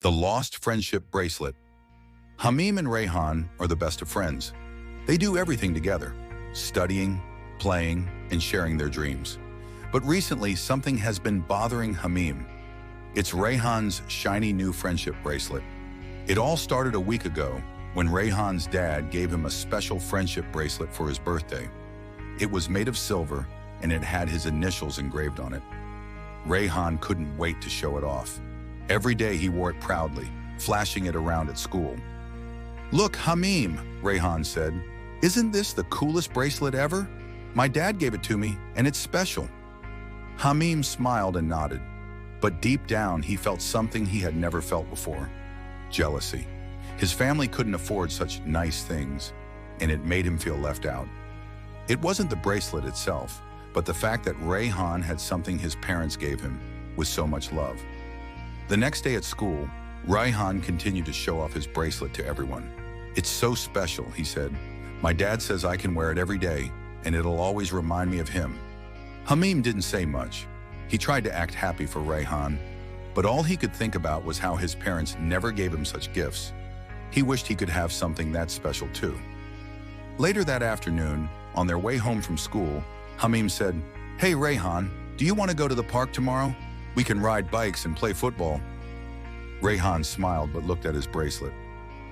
The Lost Friendship Bracelet. Hamim and Raihan are the best of friends. They do everything together, studying, playing, and sharing their dreams. But recently, something has been bothering Hamim. It's Raihan's shiny new friendship bracelet. It all started a week ago when Raihan's dad gave him a special friendship bracelet for his birthday. It was made of silver and it had his initials engraved on it. Raihan couldn't wait to show it off. Every day he wore it proudly, flashing it around at school. "Look, Hamim," Raihan said. "Isn't this the coolest bracelet ever? My dad gave it to me, and it's special." Hamim smiled and nodded, but deep down he felt something he had never felt before: jealousy. His family couldn't afford such nice things, and it made him feel left out. It wasn't the bracelet itself, but the fact that Raihan had something his parents gave him with so much love. The next day at school, Raihan continued to show off his bracelet to everyone. "It's so special," he said. "My dad says I can wear it every day, and it'll always remind me of him." Hamim didn't say much. He tried to act happy for Raihan, but all he could think about was how his parents never gave him such gifts. He wished he could have something that special too. Later that afternoon, on their way home from school, Hamim said, "Hey Raihan, do you want to go to the park tomorrow? We can ride bikes and play football." Raihan smiled but looked at his bracelet.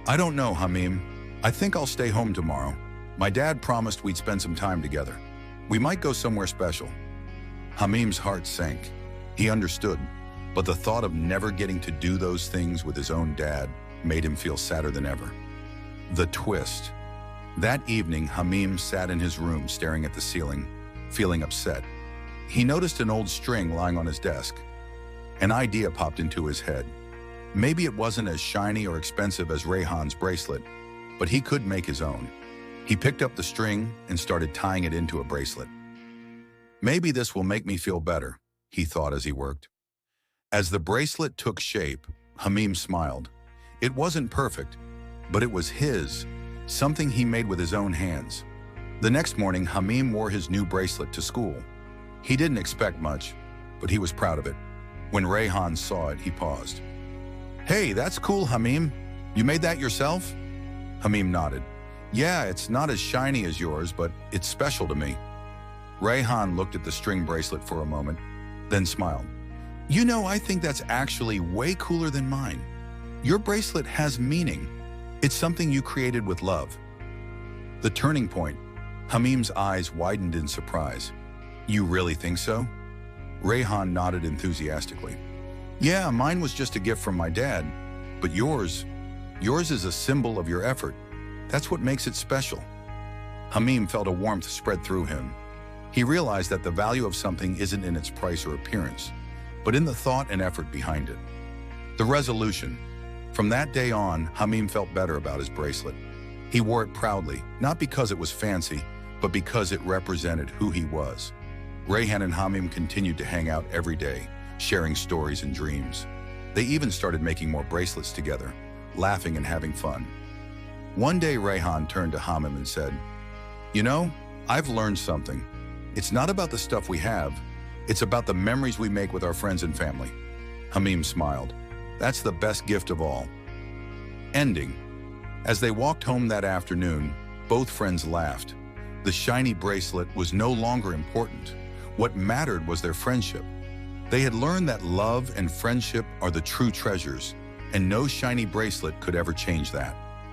"I don't know, Hamim. I think I'll stay home tomorrow. My dad promised we'd spend some time together. We might go somewhere special." Hamim's heart sank. He understood, but the thought of never getting to do those things with his own dad made him feel sadder than ever. The twist. That evening, Hamim sat in his room staring at the ceiling, feeling upset. He noticed an old string lying on his desk. An idea popped into his head. Maybe it wasn't as shiny or expensive as Raihan's bracelet, but he could make his own. He picked up the string and started tying it into a bracelet. "Maybe this will make me feel better," he thought as he worked. As the bracelet took shape, Hamim smiled. It wasn't perfect, but it was his, something he made with his own hands. The next morning, Hamim wore his new bracelet to school. He didn't expect much, but he was proud of it. When Raihan saw it, he paused. "Hey, that's cool, Hamim. You made that yourself?" Hamim nodded. "Yeah, it's not as shiny as yours, but it's special to me." Raihan looked at the string bracelet for a moment, then smiled. "You know, I think that's actually way cooler than mine. Your bracelet has meaning. It's something you created with love." The turning point. Hamim's eyes widened in surprise. "You really think so?" Raihan nodded enthusiastically. "Yeah, mine was just a gift from my dad, but yours is a symbol of your effort. That's what makes it special." Hamim felt a warmth spread through him. He realized that the value of something isn't in its price or appearance, but in the thought and effort behind it. The resolution. From that day on, Hamim felt better about his bracelet. He wore it proudly, not because it was fancy, but because it represented who he was. Raihan and Hamim continued to hang out every day, sharing stories and dreams. They even started making more bracelets together, laughing and having fun. One day, Raihan turned to Hamim and said, "You know, I've learned something. It's not about the stuff we have, it's about the memories we make with our friends and family." Hamim smiled. "That's the best gift of all." Ending. As they walked home that afternoon, both friends laughed. The shiny bracelet was no longer important. What mattered was their friendship. They had learned that love and friendship are the true treasures, and no shiny bracelet could ever change that.